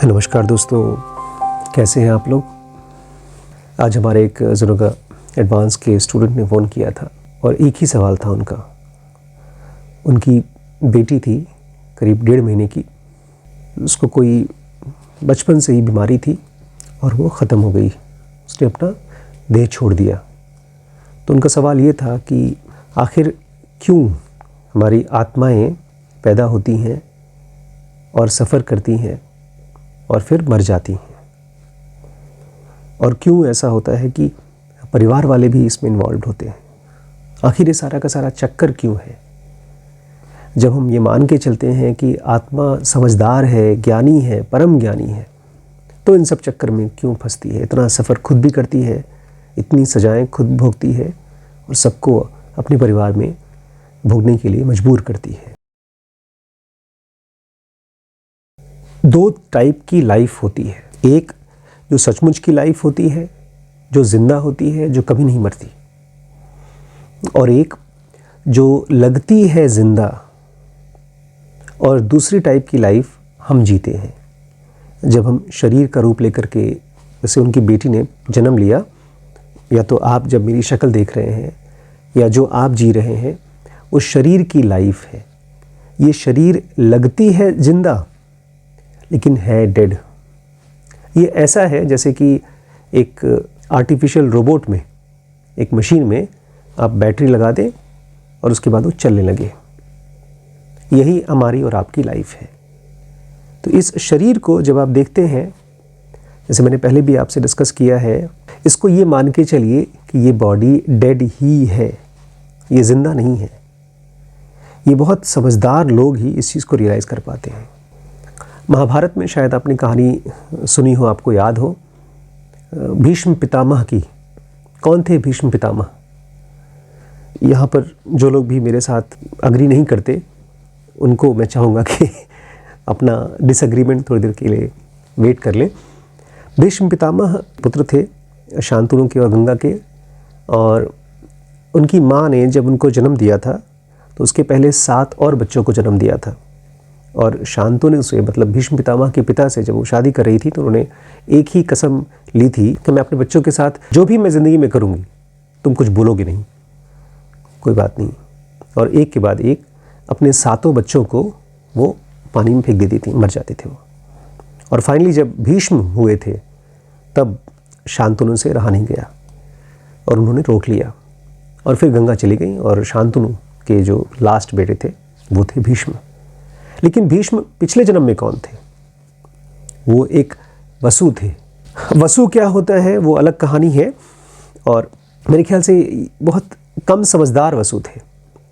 नमस्कार दोस्तों, कैसे हैं आप लोग। आज हमारे एक ज़रूगा एडवांस के स्टूडेंट ने फ़ोन किया था और एक ही सवाल था उनका। उनकी बेटी थी करीब 1.5 महीने की, उसको कोई बचपन से ही बीमारी थी और वो ख़त्म हो गई, उसने अपना देह छोड़ दिया। तो उनका सवाल ये था कि आखिर क्यों हमारी आत्माएं पैदा होती हैं और सफ़र करती हैं और फिर मर जाती हैं, और क्यों ऐसा होता है कि परिवार वाले भी इसमें इन्वॉल्व होते हैं। आखिर ये सारा का सारा चक्कर क्यों है। जब हम ये मान के चलते हैं कि आत्मा समझदार है, ज्ञानी है, परम ज्ञानी है, तो इन सब चक्कर में क्यों फंसती है। इतना सफ़र खुद भी करती है, इतनी सजाएं खुद भोगती है और सबको अपने परिवार में भोगने के लिए मजबूर करती है। 2 टाइप की लाइफ होती है। एक जो सचमुच की लाइफ होती है, जो जिंदा होती है, जो कभी नहीं मरती, और एक जो लगती है जिंदा, और दूसरी टाइप की लाइफ हम जीते हैं जब हम शरीर का रूप लेकर के, जैसे उनकी बेटी ने जन्म लिया, या तो आप जब मेरी शक्ल देख रहे हैं या जो आप जी रहे हैं, उस शरीर की लाइफ है। ये शरीर लगती है जिंदा लेकिन है डेड। ये ऐसा है जैसे कि एक आर्टिफिशियल रोबोट में, एक मशीन में आप बैटरी लगा दें और उसके बाद वो चलने लगे। यही हमारी और आपकी लाइफ है। तो इस शरीर को जब आप देखते हैं, जैसे मैंने पहले भी आपसे डिस्कस किया है, इसको ये मान के चलिए कि ये बॉडी डेड ही है, ये जिंदा नहीं है। ये बहुत समझदार लोग ही इस चीज़ को रियलाइज़ कर पाते हैं। महाभारत में शायद आपने कहानी सुनी हो, आपको याद हो, भीष्म पितामह की। कौन थे भीष्म पितामह? यहाँ पर जो लोग भी मेरे साथ अग्री नहीं करते, उनको मैं चाहूँगा कि अपना डिसएग्रीमेंट थोड़ी देर के लिए वेट कर लें। भीष्म पितामह पुत्र थे शांतनु के और गंगा के, और उनकी माँ ने जब उनको जन्म दिया था तो उसके पहले 7 और बच्चों को जन्म दिया था। और शांतनु से, मतलब भीष्म पितामह के पिता से, जब वो शादी कर रही थी तो उन्होंने एक ही कसम ली थी कि मैं अपने बच्चों के साथ जो भी मैं ज़िंदगी में करूँगी, तुम कुछ बोलोगे नहीं, कोई बात नहीं। और एक के बाद एक अपने 7 बच्चों को वो पानी में फेंक देती थी, मर जाते थे वो। और फाइनली जब भीष्म हुए थे तब शांतनु से रहा नहीं गया और उन्होंने रोक लिया, और फिर गंगा चली गई, और शांतनु के जो लास्ट बेटे थे वो थे भीष्म। लेकिन भीष्म पिछले जन्म में कौन थे? वो एक वसु थे। वसु क्या होता है वो अलग कहानी है, और मेरे ख्याल से बहुत कम समझदार वसु थे,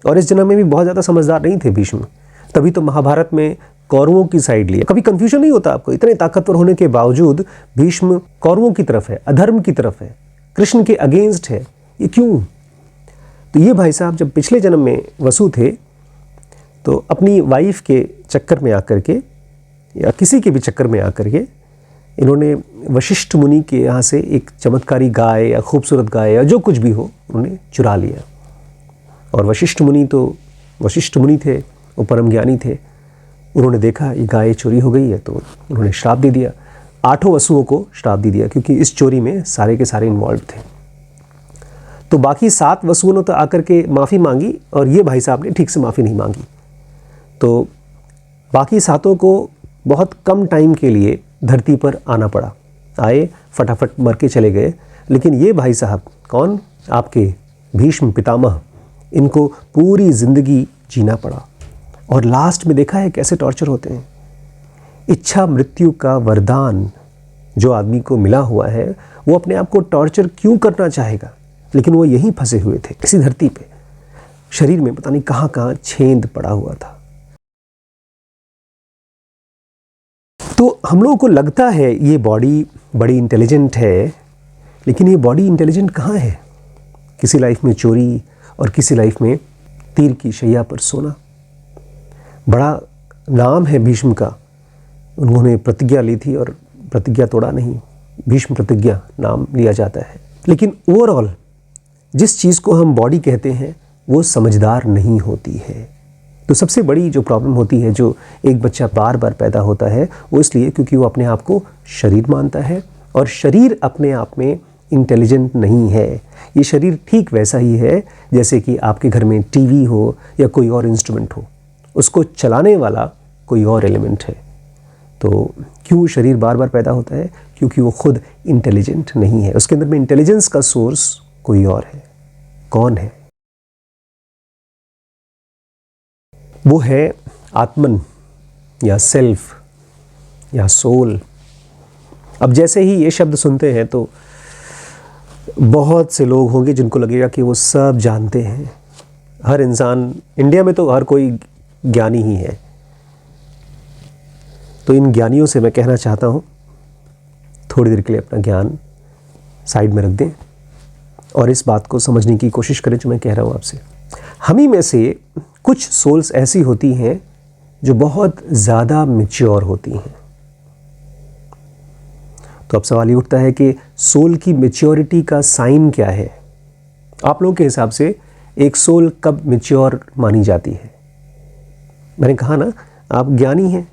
और इस जन्म में भी बहुत ज़्यादा समझदार नहीं थे भीष्म। तभी तो महाभारत में कौरवों की साइड लिया। कभी कंफ्यूजन नहीं होता आपको? इतने ताकतवर होने के बावजूद भीष्म कौरवों की तरफ है, अधर्म की तरफ है, कृष्ण के अगेंस्ट है। ये क्यों? तो ये भाई साहब जब पिछले जन्म में वसु थे तो अपनी वाइफ के चक्कर में आकर के, या किसी के भी चक्कर में आकर के, इन्होंने वशिष्ठ मुनि के यहाँ से एक चमत्कारी गाय या खूबसूरत गाय या जो कुछ भी हो, उन्होंने चुरा लिया। और वशिष्ठ मुनि तो वशिष्ठ मुनि थे, वो परम ज्ञानी थे। उन्होंने देखा ये गाय चोरी हो गई है, तो उन्होंने श्राप दे दिया। 8 वसुओं को श्राप दे दिया, क्योंकि इस चोरी में सारे के सारे इन्वॉल्व थे। तो बाकी 7 वसुओं ने तो आकर के माफ़ी मांगी, और ये भाई साहब ने ठीक से माफ़ी नहीं मांगी। तो बाकी 7 को बहुत कम टाइम के लिए धरती पर आना पड़ा। आए, फटाफट मर के चले गए। लेकिन ये भाई साहब, कौन? आपके भीष्म पितामह, इनको पूरी ज़िंदगी जीना पड़ा। और लास्ट में देखा है कैसे टॉर्चर होते हैं। इच्छा मृत्यु का वरदान जो आदमी को मिला हुआ है, वो अपने आप को टॉर्चर क्यों करना चाहेगा? लेकिन वो यहीं फंसे हुए थे, इसी धरती पे। शरीर में पता नहीं कहाँ कहाँ छेद पड़ा हुआ था। तो हम लोगों को लगता है ये बॉडी बड़ी इंटेलिजेंट है, लेकिन ये बॉडी इंटेलिजेंट कहाँ है? किसी लाइफ में चोरी और किसी लाइफ में तीर की शैया पर सोना। बड़ा नाम है भीष्म का, उन्होंने प्रतिज्ञा ली थी और प्रतिज्ञा तोड़ा नहीं, भीष्म प्रतिज्ञा नाम लिया जाता है। लेकिन ओवरऑल जिस चीज़ को हम बॉडी कहते हैं वो समझदार नहीं होती है। तो सबसे बड़ी जो प्रॉब्लम होती है, जो एक बच्चा बार बार पैदा होता है, वो इसलिए क्योंकि वो अपने आप को शरीर मानता है, और शरीर अपने आप में इंटेलिजेंट नहीं है। ये शरीर ठीक वैसा ही है जैसे कि आपके घर में टीवी हो या कोई और इंस्ट्रूमेंट हो, उसको चलाने वाला कोई और एलिमेंट है। तो क्यों शरीर बार बार पैदा होता है? क्योंकि वो खुद इंटेलिजेंट नहीं है, उसके अंदर में इंटेलिजेंस का सोर्स कोई और है। कौन है? वो है आत्मन या सेल्फ या सोल। अब जैसे ही ये शब्द सुनते हैं तो बहुत से लोग होंगे जिनको लगेगा कि वो सब जानते हैं। हर इंसान, इंडिया में तो हर कोई ज्ञानी ही है। तो इन ज्ञानियों से मैं कहना चाहता हूँ, थोड़ी देर के लिए अपना ज्ञान साइड में रख दें और इस बात को समझने की कोशिश करें जो मैं कह रहा हूँ आपसे। हम ही में से कुछ सोल्स ऐसी होती हैं जो बहुत ज़्यादा मैच्योर होती हैं। तो अब सवाल ये उठता है कि सोल की मैच्योरिटी का साइन क्या है? आप लोगों के हिसाब से एक सोल कब मैच्योर मानी जाती है? मैंने कहा ना, आप ज्ञानी हैं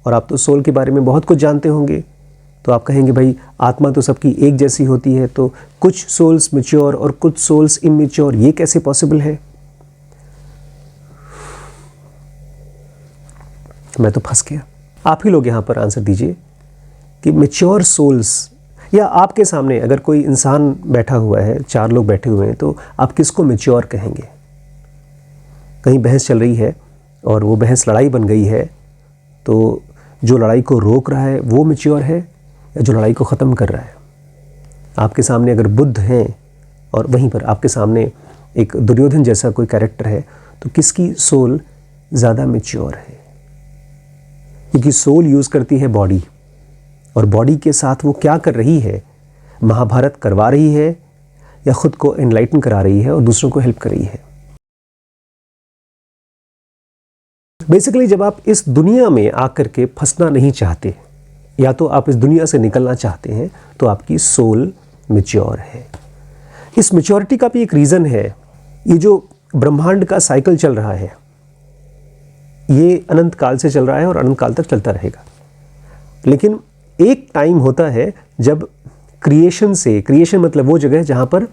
और आप तो सोल के बारे में बहुत कुछ जानते होंगे। तो आप कहेंगे भाई आत्मा तो सबकी एक जैसी होती है, तो कुछ सोल्स मैच्योर और कुछ सोल्स इमैच्योर, ये कैसे पॉसिबल है? मैं तो फंस गया। आप ही लोग यहाँ पर आंसर दीजिए कि मैच्योर सोल्स, या आपके सामने अगर कोई इंसान बैठा हुआ है, 4 लोग बैठे हुए हैं, तो आप किसको मैच्योर कहेंगे? कहीं बहस चल रही है और वो बहस लड़ाई बन गई है, तो जो लड़ाई को रोक रहा है वो मैच्योर है या जो लड़ाई को ख़त्म कर रहा है? आपके सामने अगर बुद्ध हैं और वहीं पर आपके सामने एक दुर्योधन जैसा कोई कैरेक्टर है, तो किसकी सोल ज़्यादा मैच्योर है? क्योंकि सोल यूज़ करती है बॉडी, और बॉडी के साथ वो क्या कर रही है? महाभारत करवा रही है या खुद को एनलाइटन करा रही है और दूसरों को हेल्प कर रही है? बेसिकली जब आप इस दुनिया में आकर के फंसना नहीं चाहते, या तो आप इस दुनिया से निकलना चाहते हैं, तो आपकी सोल मैच्योर है। इस मैच्योरिटी का भी एक रीज़न है। ये जो ब्रह्मांड का साइकिल चल रहा है, ये अनंत काल से चल रहा है और अनंत काल तक चलता रहेगा। लेकिन एक टाइम होता है जब क्रिएशन से, क्रिएशन मतलब वो जगह जहाँ पर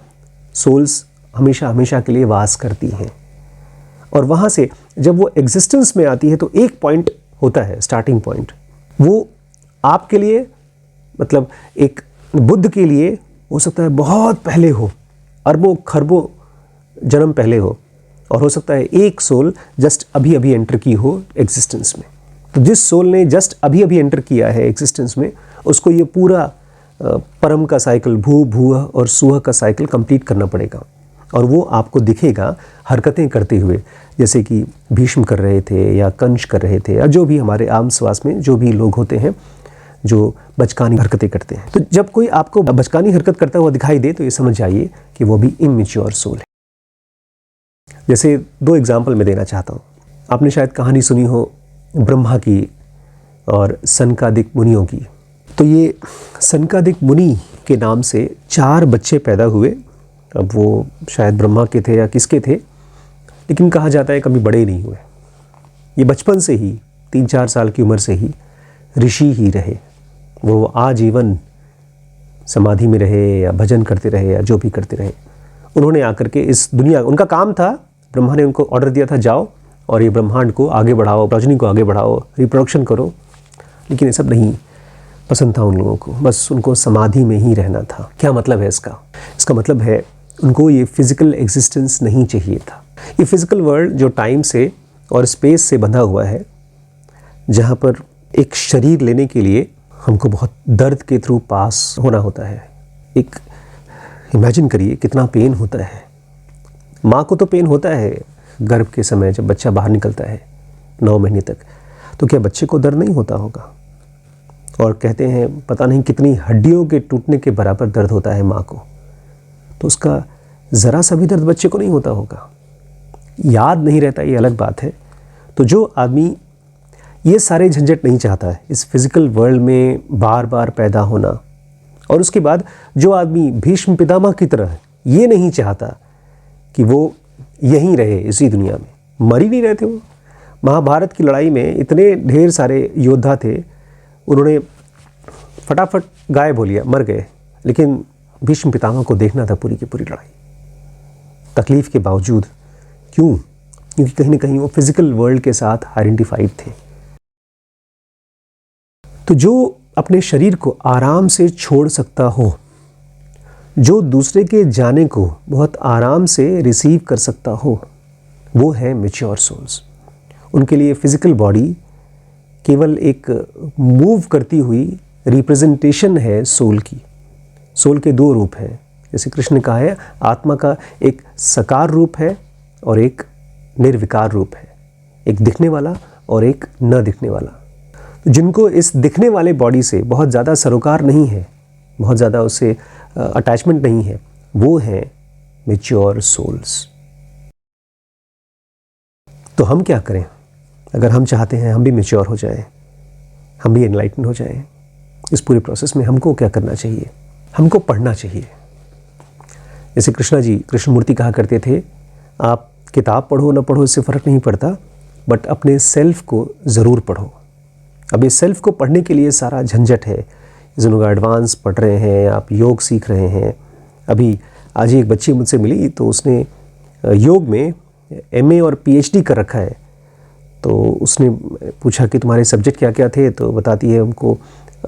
सोल्स हमेशा हमेशा के लिए वास करती हैं, और वहाँ से जब वो एग्जिस्टेंस में आती है तो एक पॉइंट होता है, स्टार्टिंग पॉइंट। वो आपके लिए, मतलब एक बुद्ध के लिए हो सकता है बहुत पहले हो, अरबों खरबों जन्म पहले हो, और हो सकता है एक सोल जस्ट अभी अभी एंटर की हो एग्जिस्टेंस में। तो जिस सोल ने जस्ट अभी अभी एंटर किया है एग्जिस्टेंस में, उसको ये पूरा परम का साइकिल, भू भूह और सुह का साइकिल कंप्लीट करना पड़ेगा। और वो आपको दिखेगा हरकतें करते हुए, जैसे कि भीष्म कर रहे थे या कंस कर रहे थे, या जो भी हमारे आम समाज में जो भी लोग होते हैं जो बचकानी हरकतें करते हैं। तो जब कोई आपको बचकानी हरकत करता हुआ दिखाई दे तो ये समझ जाइए कि वो भी इमैच्योर सोल है। जैसे 2 एग्जाम्पल मैं देना चाहता हूँ। आपने शायद कहानी सुनी हो ब्रह्मा की और सनकादिक मुनियों की। तो ये सनकादिक मुनि के नाम से 4 बच्चे पैदा हुए। अब वो शायद ब्रह्मा के थे या किसके थे, लेकिन कहा जाता है कभी बड़े नहीं हुए। ये बचपन से ही 3-4 साल की उम्र से ही ऋषि ही रहे। वो आजीवन समाधि में रहे या भजन करते रहे या जो भी करते रहे। उन्होंने आकर के इस दुनिया, उनका काम था, ब्रह्मा ने उनको ऑर्डर दिया था जाओ और ये ब्रह्मांड को आगे बढ़ाओ, प्रजनन को आगे बढ़ाओ, रिप्रोडक्शन करो। लेकिन ये सब नहीं पसंद था उन लोगों को, बस उनको समाधि में ही रहना था। क्या मतलब है इसका? इसका मतलब है उनको ये फिज़िकल एग्जिस्टेंस नहीं चाहिए था। ये फिज़िकल वर्ल्ड जो टाइम से और स्पेस से बंधा हुआ है, जहाँ पर एक शरीर लेने के लिए हमको बहुत दर्द के थ्रू पास होना होता है। एक इमेजिन करिए कितना पेन होता है। माँ को तो पेन होता है गर्भ के समय जब बच्चा बाहर निकलता है 9 महीने तक, तो क्या बच्चे को दर्द नहीं होता होगा? और कहते हैं पता नहीं कितनी हड्डियों के टूटने के बराबर दर्द होता है माँ को, तो उसका ज़रा सा भी दर्द बच्चे को नहीं होता होगा। याद नहीं रहता, ये अलग बात है। तो जो आदमी ये सारे झंझट नहीं चाहता है, इस फिज़िकल वर्ल्ड में बार बार पैदा होना, और उसके बाद जो आदमी भीष्म पितामह की तरह ये नहीं चाहता कि वो यहीं रहे इसी दुनिया में, मर ही नहीं रहे थे महाभारत की लड़ाई में इतने ढेर सारे योद्धा थे, उन्होंने फटाफट गायब हो लिया, मर गए, लेकिन भीष्म पितामह को देखना था पूरी की पूरी लड़ाई, तकलीफ के बावजूद। क्यों? क्योंकि कहीं ना कहीं वो फिजिकल वर्ल्ड के साथ आइडेंटिफाइड थे। तो जो अपने शरीर को आराम से छोड़ सकता हो, जो दूसरे के जाने को बहुत आराम से रिसीव कर सकता हो, वो है मैच्योर सोल्स। उनके लिए फिजिकल बॉडी केवल एक मूव करती हुई रिप्रेजेंटेशन है सोल की। सोल के दो रूप हैं, जैसे कृष्ण ने कहा है, आत्मा का एक साकार रूप है और एक निर्विकार रूप है, एक दिखने वाला और एक न दिखने वाला। जिनको इस दिखने वाले बॉडी से बहुत ज़्यादा सरोकार नहीं है, बहुत ज़्यादा उससे अटैचमेंट नहीं है, वो हैं मैच्योर सोल्स। तो हम क्या करें अगर हम चाहते हैं हम भी मैच्योर हो जाएं, हम भी एनलाइटन हो जाएं? इस पूरे प्रोसेस में हमको क्या करना चाहिए? हमको पढ़ना चाहिए। जैसे कृष्णमूर्ति कहा करते थे, आप किताब पढ़ो ना पढ़ो इससे फ़र्क नहीं पड़ता, बट अपने सेल्फ को ज़रूर पढ़ो। अब ये सेल्फ को पढ़ने के लिए सारा झंझट है। जिन लोग एडवांस पढ़ रहे हैं, आप योग सीख रहे हैं। अभी आज ही एक बच्ची मुझसे मिली तो उसने योग में MA और PhD कर रखा है। तो उसने पूछा कि तुम्हारे सब्जेक्ट क्या क्या थे, तो बताती है हमको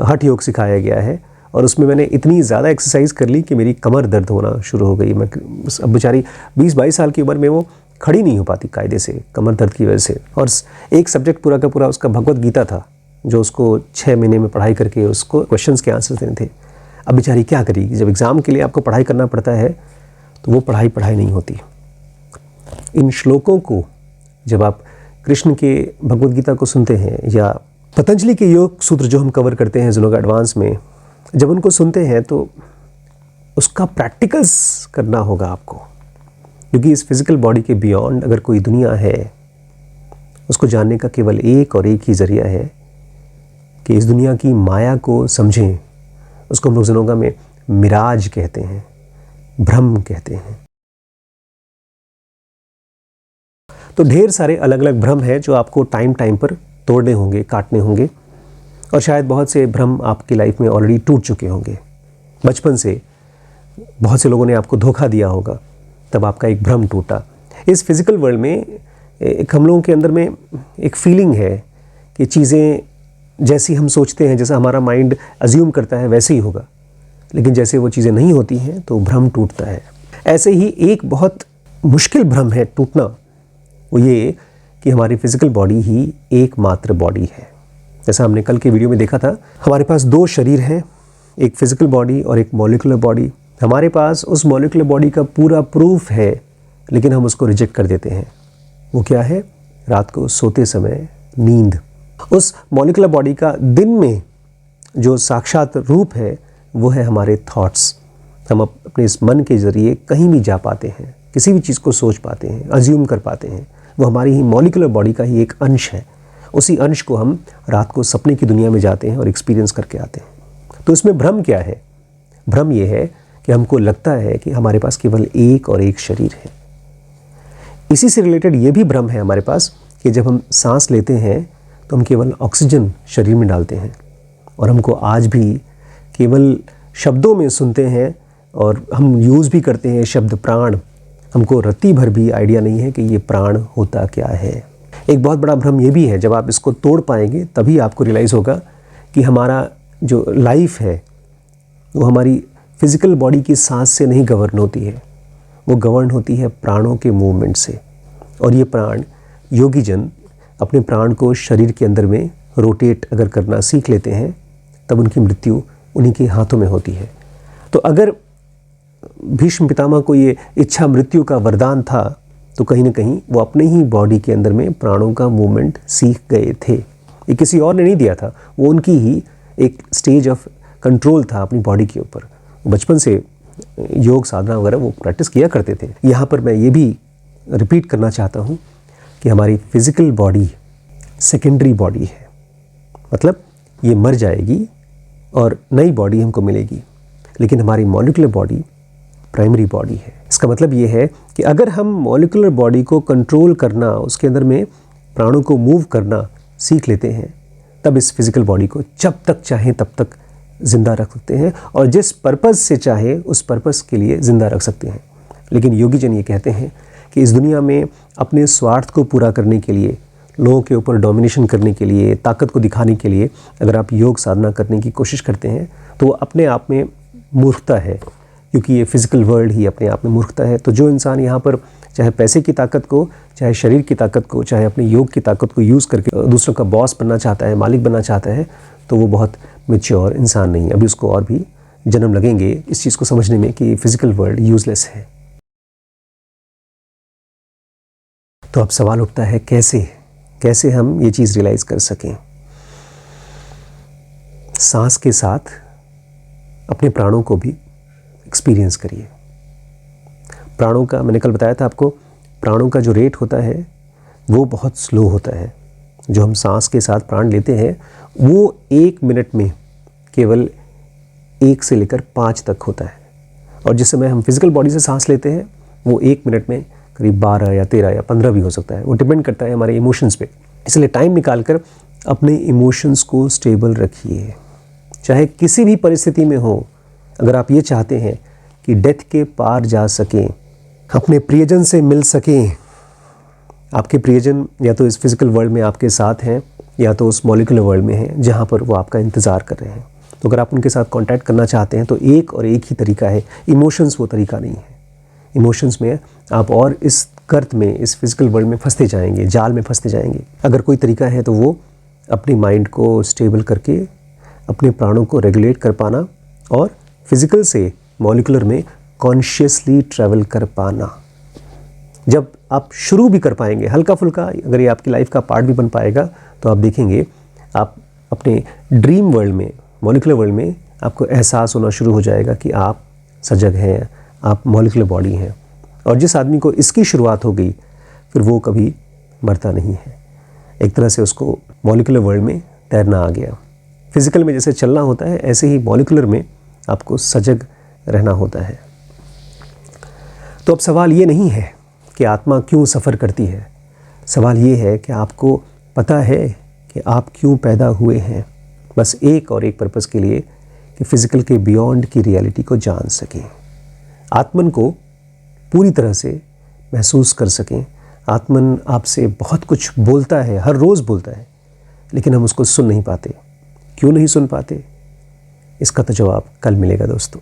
हठ योग सिखाया गया है और उसमें मैंने इतनी ज़्यादा एक्सरसाइज कर ली कि मेरी कमर दर्द होना शुरू हो गई। मैं अब बेचारी 20-22 साल की उम्र में वो खड़ी नहीं हो पाती कायदे से, कमर दर्द की वजह से। और एक सब्जेक्ट पूरा का पूरा उसका भगवत गीता था, जो उसको 6 महीने में पढ़ाई करके उसको क्वेश्चंस के आंसर देने थे। अब बेचारी क्या करेगी? जब एग्ज़ाम के लिए आपको पढ़ाई करना पड़ता है तो वो पढ़ाई नहीं होती। इन श्लोकों को जब आप कृष्ण के भगवत गीता को सुनते हैं या पतंजलि के योग सूत्र जो हम कवर करते हैं लोग एडवांस में, जब उनको सुनते हैं तो उसका प्रैक्टिकल्स करना होगा आपको, क्योंकि इस फिजिकल बॉडी के बियॉन्ड अगर कोई दुनिया है, उसको जानने का केवल एक और एक ही जरिया है कि इस दुनिया की माया को समझें। उसको हम लोग जनोगा में मिराज कहते हैं, भ्रम कहते हैं। तो ढेर सारे अलग अलग भ्रम हैं जो आपको टाइम पर तोड़ने होंगे, काटने होंगे, और शायद बहुत से भ्रम आपकी लाइफ में ऑलरेडी टूट चुके होंगे। बचपन से बहुत से लोगों ने आपको धोखा दिया होगा, तब आपका एक भ्रम टूटा। इस फिजिकल वर्ल्ड में एक हम लोगों के अंदर में एक फीलिंग है कि चीज़ें जैसी हम सोचते हैं, जैसा हमारा माइंड अज्यूम करता है वैसे ही होगा, लेकिन जैसे वो चीज़ें नहीं होती हैं तो भ्रम टूटता है। ऐसे ही एक बहुत मुश्किल भ्रम है टूटना, वो ये कि हमारी फिजिकल बॉडी ही एकमात्र बॉडी है। जैसा हमने कल के वीडियो में देखा था, हमारे पास दो शरीर हैं, एक फिजिकल बॉडी और एक मॉलिक्यूलर बॉडी। हमारे पास उस मॉलिक्यूलर बॉडी का पूरा प्रूफ है, लेकिन हम उसको रिजेक्ट कर देते हैं। वो क्या है? रात को सोते समय नींद। उस मॉलिक्यूलर बॉडी का दिन में जो साक्षात रूप है वो है हमारे थॉट्स। हम अपने इस मन के ज़रिए कहीं भी जा पाते हैं, किसी भी चीज़ को सोच पाते हैं, अज्यूम कर पाते हैं। वो हमारी ही मॉलिक्यूलर बॉडी का ही एक अंश है। उसी अंश को हम रात को सपने की दुनिया में जाते हैं और एक्सपीरियंस करके आते हैं। तो इसमें भ्रम क्या है? भ्रम ये है कि हमको लगता है कि हमारे पास केवल एक और एक शरीर है। इसी से रिलेटेड ये भी भ्रम है हमारे पास कि जब हम सांस लेते हैं तो हम केवल ऑक्सीजन शरीर में डालते हैं, और हमको आज भी केवल शब्दों में सुनते हैं और हम यूज़ भी करते हैं शब्द प्राण। हमको रत्ती भर भी आइडिया नहीं है कि ये प्राण होता क्या है। एक बहुत बड़ा भ्रम ये भी है, जब आप इसको तोड़ पाएंगे तभी आपको रियलाइज़ होगा कि हमारा जो लाइफ है वो हमारी फिजिकल बॉडी की सांस से नहीं गवर्न होती है, वो गवर्न होती है प्राणों के मूवमेंट से। और ये प्राण, योगी जन अपने प्राण को शरीर के अंदर में रोटेट अगर करना सीख लेते हैं, तब उनकी मृत्यु उन्हीं के हाथों में होती है। तो अगर भीष्म पितामह को ये इच्छा मृत्यु का वरदान था, तो कहीं ना कहीं वो अपने ही बॉडी के अंदर में प्राणों का मूवमेंट सीख गए थे। ये किसी और ने नहीं दिया था, वो उनकी ही एक स्टेज ऑफ कंट्रोल था अपनी बॉडी के ऊपर। बचपन से योग साधना वगैरह वो प्रैक्टिस किया करते थे। यहाँ पर मैं ये भी रिपीट करना चाहता हूँ कि हमारी फिजिकल बॉडी सेकेंडरी बॉडी है, मतलब ये मर जाएगी और नई बॉडी हमको मिलेगी, लेकिन हमारी मॉलिक्यूलर बॉडी प्राइमरी बॉडी है। इसका मतलब ये है कि अगर हम मॉलिक्यूलर बॉडी को कंट्रोल करना, उसके अंदर में प्राणों को मूव करना सीख लेते हैं, तब इस फिजिकल बॉडी को जब तक चाहें तब तक ज़िंदा रख सकते हैं और जिस पर्पज़ से चाहे उस पर्पज़ के लिए ज़िंदा रख सकते हैं। लेकिन योगी जन ये कहते हैं कि इस दुनिया में अपने स्वार्थ को पूरा करने के लिए, लोगों के ऊपर डोमिनेशन करने के लिए, ताकत को दिखाने के लिए अगर आप योग साधना करने की कोशिश करते हैं तो वो अपने आप में मूर्खता है, क्योंकि ये फिज़िकल वर्ल्ड ही अपने आप में मूर्खता है। तो जो इंसान यहाँ पर चाहे पैसे की ताकत को, चाहे शरीर की ताकत को, चाहे अपने योग की ताकत को यूज़ करके दूसरों का बॉस बनना चाहता है, मालिक बनना चाहता है, तो वो बहुत मैच्योर इंसान नहीं है। अभी उसको और भी जन्म लगेंगे इस चीज़ को समझने में कि फिज़िकल वर्ल्ड यूज़लेस है। तो अब सवाल उठता है कैसे हम ये चीज़ रियलाइज़ कर सकें। सांस के साथ अपने प्राणों को भी एक्सपीरियंस करिए। प्राणों का मैंने कल बताया था आपको, प्राणों का जो रेट होता है वो बहुत स्लो होता है। जो हम सांस के साथ प्राण लेते हैं वो 1 मिनट में केवल 1 से लेकर 5 तक होता है, और जिस समय हम फिज़िकल बॉडी से सांस लेते हैं वो 1 मिनट में करीब 12 या 13 या 15 भी हो सकता है। वो डिपेंड करता है हमारे इमोशंस पे। इसलिए टाइम निकाल कर अपने इमोशंस को स्टेबल रखिए, चाहे किसी भी परिस्थिति में हो। अगर आप ये चाहते हैं कि डेथ के पार जा सकें, अपने प्रियजन से मिल सकें, आपके प्रियजन या तो इस फिज़िकल वर्ल्ड में आपके साथ हैं या तो उस मॉलिक्यूलर वर्ल्ड में हैं जहाँ पर वो आपका इंतज़ार कर रहे हैं, तो अगर आप उनके साथ कांटेक्ट करना चाहते हैं तो एक और एक ही तरीका है। इमोशंस वो तरीका नहीं है। इमोशंस में आप और इस गर्त में, इस फिज़िकल वर्ल्ड में फंसते जाएंगे, जाल में फंसते जाएंगे। अगर कोई तरीका है तो वो अपनी माइंड को स्टेबल करके अपने प्राणों को रेगुलेट कर पाना और फिज़िकल से मॉलिक्यूलर में कॉन्शियसली ट्रैवल कर पाना। जब आप शुरू भी कर पाएंगे हल्का फुल्का, अगर ये आपकी लाइफ का पार्ट भी बन पाएगा, तो आप देखेंगे आप अपने ड्रीम वर्ल्ड में, मॉलिक्यूलर वर्ल्ड में आपको एहसास होना शुरू हो जाएगा कि आप सजग हैं, आप मॉलिक्यूलर बॉडी हैं। और जिस आदमी को इसकी शुरुआत हो गई फिर वो कभी मरता नहीं है। एक तरह से उसको मॉलिक्यूलर वर्ल्ड में तैरना आ गया। फिज़िकल में जैसे चलना होता है ऐसे ही मॉलिक्यूलर में आपको सजग रहना होता है। तो अब सवाल ये नहीं है कि आत्मा क्यों सफ़र करती है, सवाल ये है कि आपको पता है कि आप क्यों पैदा हुए हैं। बस एक और एक पर्पज़ के लिए कि फ़िज़िकल के बियॉन्ड की रियलिटी को जान सकें, आत्मन को पूरी तरह से महसूस कर सकें। आत्मन आपसे बहुत कुछ बोलता है, हर रोज़ बोलता है, लेकिन हम उसको सुन नहीं पाते। क्यों नहीं सुन पाते, इसका तो जवाब कल मिलेगा दोस्तों।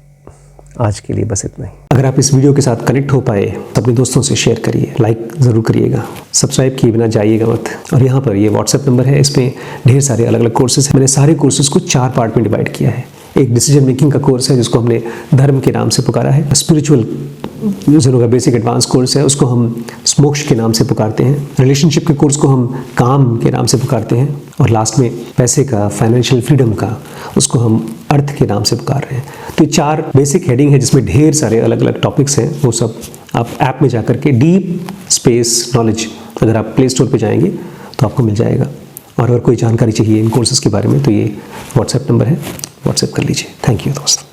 आज के लिए बस इतना ही। अगर आप इस वीडियो के साथ कनेक्ट हो पाए तो अपने दोस्तों से शेयर करिए, लाइक ज़रूर करिएगा, सब्सक्राइब किए बिना जाइएगा मत। और यहाँ पर ये व्हाट्सएप नंबर है, इसमें ढेर सारे अलग अलग कोर्सेज हैं। मैंने सारे कोर्सेज को 4 पार्ट में डिवाइड किया है। एक डिसीजन मेकिंग का कोर्स है जिसको हमने धर्म के नाम से पुकारा है। स्पिरिचुअल जो का बेसिक एडवांस कोर्स है उसको हम मोक्ष के नाम से पुकारते हैं। रिलेशनशिप के कोर्स को हम काम के नाम से पुकारते हैं। और लास्ट में पैसे का, फाइनेंशियल फ्रीडम का, उसको हम अर्थ के नाम से पुकार रहे हैं। तो ये 4 बेसिक हेडिंग है जिसमें ढेर सारे अलग अलग टॉपिक्स हैं। वो सब आप ऐप में जाकर के डीप स्पेस नॉलेज, अगर आप प्ले स्टोर पर जाएंगे तो आपको मिल जाएगा। और अगर कोई जानकारी चाहिए इन कोर्सेज़ के बारे में तो ये व्हाट्सएप नंबर है, व्हाट्सएप कर लीजिए। थैंक यू दोस्तों।